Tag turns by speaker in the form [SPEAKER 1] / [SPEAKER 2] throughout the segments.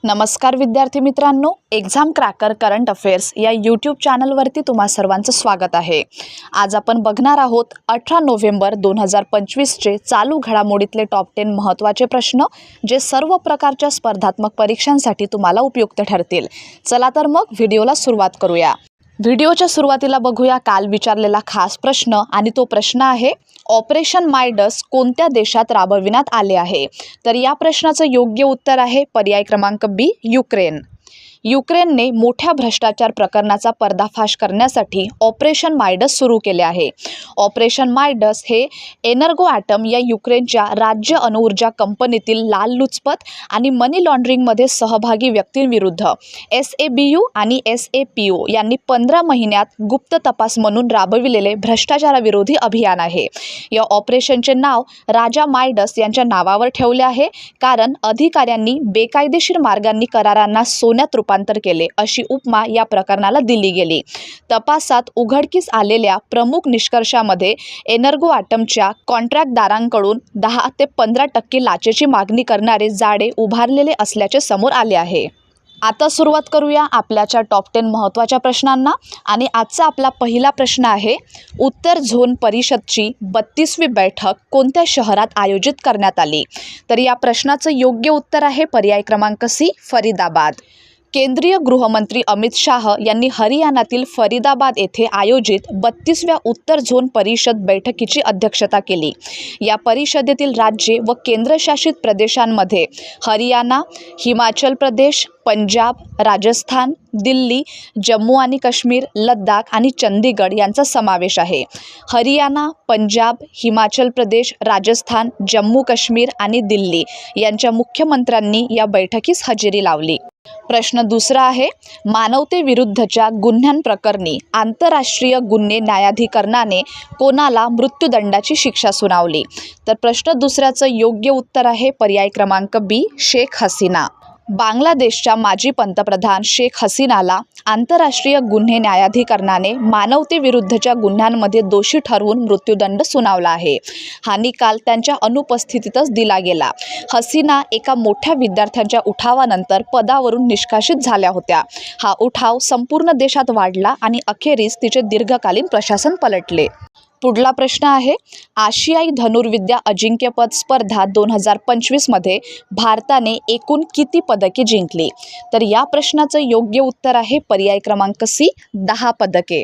[SPEAKER 1] नमस्कार विद्यार्थी मित्रांनो, एक्झाम क्रॅकर करंट अफेअर्स या यूट्यूब चॅनलवरती तुम्हा सर्वांचं स्वागत आहे। आज आपण बघणार आहोत 18 नोव्हेंबर 2025चे चालू घडामोडीतले टॉप 10 महत्त्वाचे प्रश्न, जे सर्व प्रकारच्या स्पर्धात्मक परीक्षांसाठी तुम्हाला उपयुक्त ठरतील। चला तर मग व्हिडिओला सुरुवात करूया। व्हिडिओच्या सुरुवातीला बघूया काल विचारलेला खास प्रश्न, आणि तो प्रश्न आहे ऑपरेशन मायडस कोणत्या देशात राबविण्यात आले आहे। तर या प्रश्नाचं योग्य उत्तर आहे पर्याय क्रमांक बी, युक्रेन। युक्रेनने मोठ्या भ्रष्टाचार प्रकरणाचा पर्दाफाश करण्यासाठी ऑपरेशन मायडस सुरू केले आहे। ऑपरेशन मायडस हे एनर्गोॲटम या युक्रेनच्या राज्य अणुऊर्जा कंपनीतील लाचलुचपत आणि मनी लॉन्ड्रिंगमध्ये सहभागी व्यक्तींविरुद्ध SABU आणि SAPO यांनी 15 महिन्यात गुप्त तपास म्हणून राबविलेले भ्रष्टाचाराविरोधी अभियान आहे। या ऑपरेशनचे नाव राजा मायडस यांच्या नावावर ठेवले आहे, कारण अधिकाऱ्यांनी बेकायदेशीर मार्गांनी करारांना सोन्यात रूपांतर केले अशी उपमा या प्रकरणाला दिली गेली। तपासात उघडकीस आलेल्या प्रमुख निष्कर्षामध्ये एनर्गोॲटमच्या कॉन्ट्रॅक्टदारांकडून 10 ते 15% लाचेची मागणी करणारे जाळे उभारलेले असल्याचे समोर आले आहे। आता सुरुवात करूया आपल्याच्या टॉप 10 महत्त्वाच्या प्रश्नांना, आणि आजचा आपला पहिला प्रश्न आहे उत्तर झोन परिषदची 32वी बैठक कोणत्या शहरात आयोजित करण्यात आली। तर या प्रश्नाचं योग्य उत्तर आहे पर्याय क्रमांक सी, फरीदाबाद। केंद्रीय गृहमंत्री अमित शाह यांनी हरियाणातील फरीदाबाद येथे आयोजित 32व्या उत्तर झोन परिषद बैठकीची अध्यक्षता केली। या परिषदेतील राज्ये व केंद्रशासित प्रदेशांमध्ये हरियाणा, हिमाचल प्रदेश, पंजाब, राजस्थान, दिल्ली, जम्मू आणि काश्मीर, लडाख आणि चंदीगड यांचा समावेश आहे। हरियाणा, पंजाब, हिमाचल प्रदेश, राजस्थान, जम्मू काश्मीर आणि दिल्ली यांच्या मुख्यमंत्र्यांनी या बैठकीस हजेरी लावली। प्रश्न दुसरा आहे मानवतेविरुद्धच्या गुन्ह्यांप्रकरणी आंतरराष्ट्रीय गुन्हे न्यायाधिकरणाने कोणाला मृत्यूदंडाची शिक्षा सुनावली। तर प्रश्न दुसऱ्याचं योग्य उत्तर आहे पर्याय क्रमांक बी, शेख हसीना। बांगलादेशच्या माजी पंतप्रधान शेख हसीनाला आंतरराष्ट्रीय गुन्हे न्यायाधिकरणाने मानवतेविरुद्धच्या गुन्ह्यांमध्ये दोषी ठरवून मृत्यूदंड सुनावला आहे। हा निकाल त्यांच्या अनुपस्थितीतच दिला गेला। हसीना एका मोठ्या विद्यार्थ्यांच्या उठावानंतर पदावरून निष्कासित झाल्या होत्या। हा उठाव संपूर्ण देशात वाढला आणि अखेरीस तिचे दीर्घकालीन प्रशासन पलटले। पुढला प्रश्न आहे आशियाई धनुर्विद्या अजिंक्यपद स्पर्धा 2025 मध्ये भारताने एकूण किती पदके जिंकली। तर या प्रश्नाचं योग्य उत्तर आहे पर्याय क्रमांक सी, 10 पदके।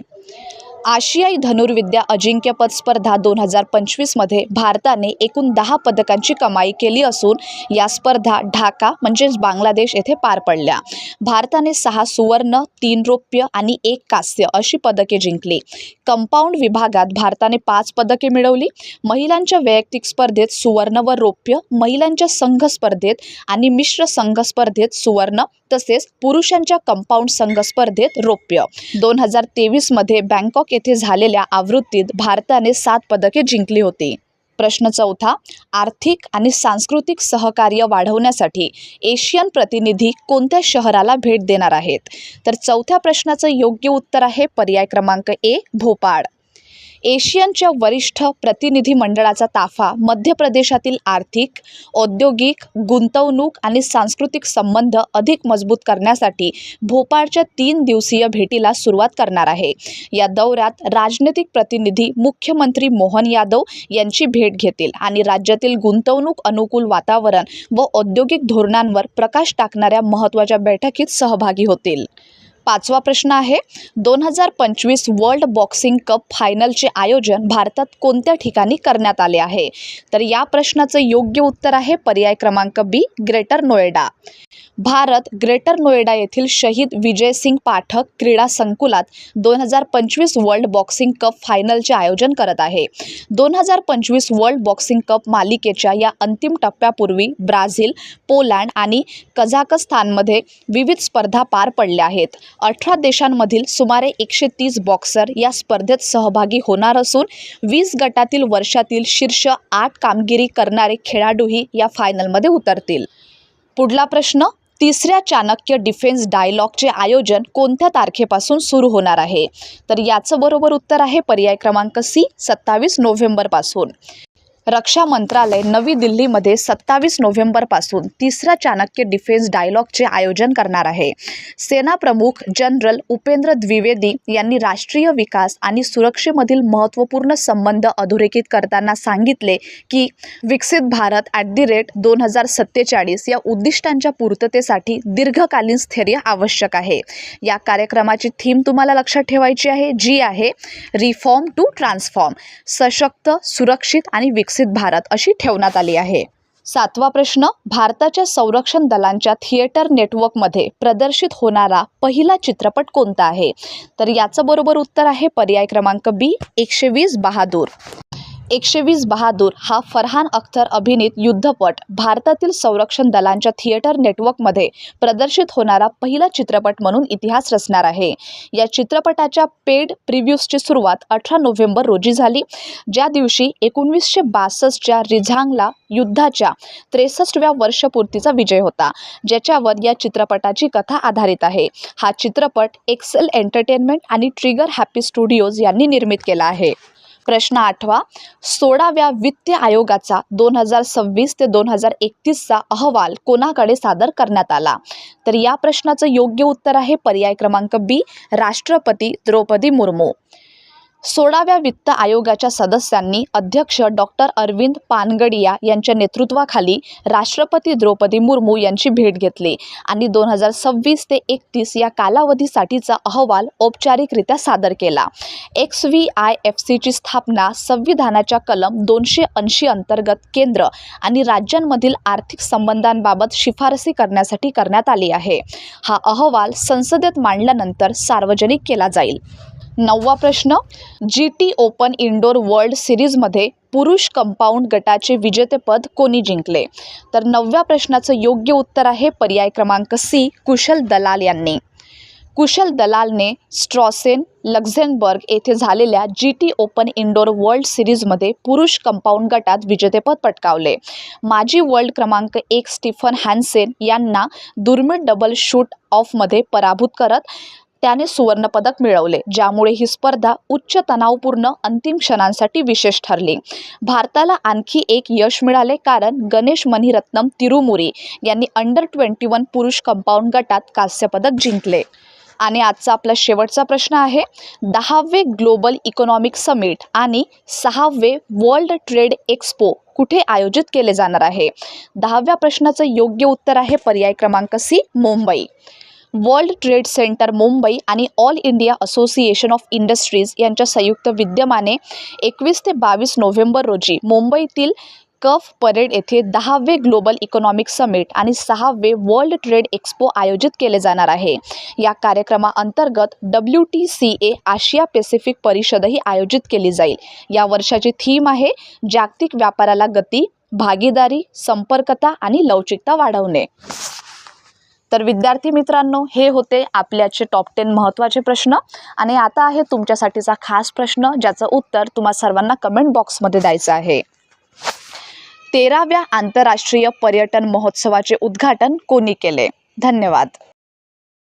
[SPEAKER 1] आशियाई धनुर्विद्या अजिंक्यपद स्पर्धा 2025 मध्ये भारताने एकूण 10 पदकांची कमाई केली असून या स्पर्धा ढाका म्हणजेच बांगलादेश येथे पार पडल्या। भारताने 6 सुवर्ण, 3 रौप्य आणि 1 कांस्य अशी पदके जिंकली। कंपाऊंड विभागात भारताने 5 पदके मिळवली। महिलांच्या वैयक्तिक स्पर्धेत सुवर्ण व रौप्य, महिलांच्या संघ स्पर्धेत आणि मिश्र संघ स्पर्धेत सुवर्ण, तसेच पुरुषांच्या कंपाऊंड संघ स्पर्धेत रौप्य। 2023 मध्ये बँकॉक येथे झालेल्या आवृत्तीत भारताने 7 पदके जिंकली होती। प्रश्न चौथा आर्थिक आणि सांस्कृतिक सहकार्य वाढवण्यासाठी एशियन प्रतिनिधी कोणत्या शहराला भेट देणार आहेत। तर चौथ्या प्रश्नाचं योग्य उत्तर आहे पर्याय क्रमांक ए, भोपाळ। एशियनच्या वरिष्ठ प्रतिनिधी मंडळाचा ताफा मध्य प्रदेशातील आर्थिक, औद्योगिक, गुंतवणूक आणि सांस्कृतिक संबंध अधिक मजबूत करण्यासाठी भोपाळच्या 3 दिवसीय भेटीला सुरुवात करणार आहे। या दौऱ्यात राजनैतिक प्रतिनिधी मुख्यमंत्री मोहन यादव यांची भेट घेतील आणि राज्यातील गुंतवणूक अनुकूल वातावरण व औद्योगिक धोरणांवर प्रकाश टाकणाऱ्या महत्त्वाच्या बैठकीत सहभागी होतील। पाचवा प्रश्न आहे 2025 वर्ल्ड बॉक्सिंग कप फायनलचे आयोजन भारतात कोणत्या ठिकाणी करण्यात आले आहे। तर या प्रश्नाचं योग्य उत्तर आहे पर्याय क्रमांक बी, ग्रेटर नोएडा। भारत ग्रेटर नोएडा येथील शहीद विजय सिंग पाठक क्रीडा संकुलात 2025 वर्ल्ड बॉक्सिंग कप फायनलचे आयोजन करत आहे। 2025 वर्ल्ड बॉक्सिंग कप मालिकेच्या या अंतिम टप्प्यापूर्वी ब्राझील, पोलंड आणि कझाकस्तानमध्ये विविध स्पर्धा पार पडल्या आहेत। 18 देशांमधील सुमारे 130 बॉक्सर या स्पर्धेत सहभागी होणार असून 20 गटातील वर्षातील शीर्ष 8 कामगिरी करणारे खेळाडूही या फायनलमध्ये उतरतील। पुढला प्रश्न तिसऱ्या चाणक्य डिफेन्स डायलॉगचे आयोजन कोणत्या तारखेपासून सुरू होणार आहे। तर याचं बरोबर उत्तर आहे पर्याय क्रमांक सी, 27 नोव्हेंबरपासून। रक्षा मंत्रालय नवी दिल्लीमध्ये 27 नोव्हेंबरपासून तिसरा चाणक्य डिफेन्स डायलॉगचे आयोजन करणार आहे. सेना प्रमुख जनरल उपेंद्र द्विवेदी यांनी राष्ट्रीय विकास आणि सुरक्षेमधील महत्त्वपूर्ण संबंध अधोरेखित करताना सांगितले की विकसित भारत @2047 या उद्दिष्टांच्या पूर्ततेसाठी दीर्घकालीन स्थैर्य आवश्यक आहे. या कार्यक्रमाची थीम तुम्हाला लक्षात ठेवायची आहे, जी आहे रिफॉर्म टू ट्रान्सफॉर्म, सशक्त, सुरक्षित आणि विकसित भारत अशी ठेवण्यात आली आहे. 7वा प्रश्न, भारताच्या संरक्षण दलांच्या थिएटर नेटवर्कमध्ये प्रदर्शित होणारा पहिला चित्रपट कोणता आहे? तर याचं बरोबर उत्तर आहे पर्याय क्रमांक बी, 120 बहादूर. 120 बहादूर हा फरहान अख्तर अभिनीत युद्धपट भारतातील संरक्षण दलांच्या थिएटर नेटवर्कमध्ये प्रदर्शित होणारा पहिला चित्रपट म्हणून इतिहास रचणार आहे. या चित्रपटाच्या पेड प्रिव्ह्यूजची सुरुवात 18 नोव्हेंबर रोजी झाली, ज्या दिवशी 1962च्या रिझांगला युद्धाच्या 63व्या वर्षपूर्तीचा विजय होता, ज्याच्यावर या चित्रपटाची कथा आधारित आहे. हा चित्रपट एक्सेल एंटरटेनमेंट आणि ट्रिगर हॅपी स्टुडिओज यांनी निर्मित केला आहे. प्रश्न 8वा, 16व्या वित्त आयोगाचा 2026 ते 2031चा अहवाल कोणाकडे सादर करण्यात आला? तर या प्रश्नाचं योग्य उत्तर आहे पर्याय क्रमांक बी, राष्ट्रपती द्रौपदी मुर्मू. 16व्या वित्त आयोगाच्या सदस्यांनी अध्यक्ष डॉक्टर अरविंद पानगडिया यांच्या नेतृत्वाखाली राष्ट्रपती द्रौपदी मुर्मू यांची भेट घेतली आणि 2026 ते 31 या कालावधीसाठीचा अहवाल औपचारिकरित्या सादर केला. XVIFCची स्थापना संविधानाच्या कलम 280 अंतर्गत केंद्र आणि राज्यांमधील आर्थिक संबंधांबाबत शिफारसी करण्यासाठी करण्यात आली आहे. हा अहवाल संसदेत मांडल्यानंतर सार्वजनिक केला जाईल. 9वा प्रश्न, GT ओपन इंडोर वर्ल्ड सिरीजमध्ये पुरुष कंपाऊंड गटाचे विजेतेपद कोणी जिंकले? तर 9व्या प्रश्नाचं योग्य उत्तर आहे पर्याय क्रमांक सी, कुशल दलाल यांनी. कुशल दलालने स्ट्रॉसेन, लक्झेंबर्ग येथे झालेल्या GT ओपन इंडोर वर्ल्ड सिरीजमध्ये पुरुष कंपाऊंड गटात विजेतेपद पटकावले. माजी वर्ल्ड क्रमांक 1 स्टीफन हॅन्सेन यांना दुर्मिळ डबल शूट ऑफमध्ये पराभूत करत त्याने सुवर्णपदक मिळवले, ज्यामुळे ही स्पर्धा उच्च तणावपूर्ण अंतिम क्षणांसाठी विशेष ठरली. भारताला आणखी एक यश मिळाले कारण गणेश मणिरत्नम तिरुमुरी यांनी अंडर-21 पुरुष कंपाऊंड गटात कांस्यपदक जिंकले. आणि आजचा आपला शेवटचा प्रश्न आहे, 10वे ग्लोबल इकॉनॉमिक समिट आणि 6वे वर्ल्ड ट्रेड एक्स्पो कुठे आयोजित केले जाणार आहे? 10व्या प्रश्नाचं योग्य उत्तर आहे पर्याय क्रमांक C, Mumbai. World trade centre Mumbai आणि all India association of industries यांच्या संयुक्त विद्यमाने 21 ते 22 नोव्हेंबर रोजी मुंबईतील कफ परेड येथे 10वे ग्लोबल इकॉनॉमिक समिट आणि 6वे वर्ल्ड ट्रेड एक्स्पो आयोजित केले जाणार आहे. या कार्यक्रमाअंतर्गत WTCA आशिया पॅसिफिक परिषदही आयोजित केली जाईल. या वर्षाची थीम आहे जागतिक व्यापाराला गती, भागीदारी, संपर्कता आणि लवचिकता वाढवणे. तर विद्यार्थी मित्रांनो, हे होते आपल्याचे टॉप 10 महत्त्वाचे प्रश्न. आणि आता आहे तुमच्यासाठीचा खास प्रश्न, ज्याचं उत्तर तुम्हा सर्वांना कमेंट बॉक्समध्ये द्यायचं आहे. 13व्या आंतरराष्ट्रीय पर्यटन महोत्सवाचे उद्घाटन कोणी केले? धन्यवाद.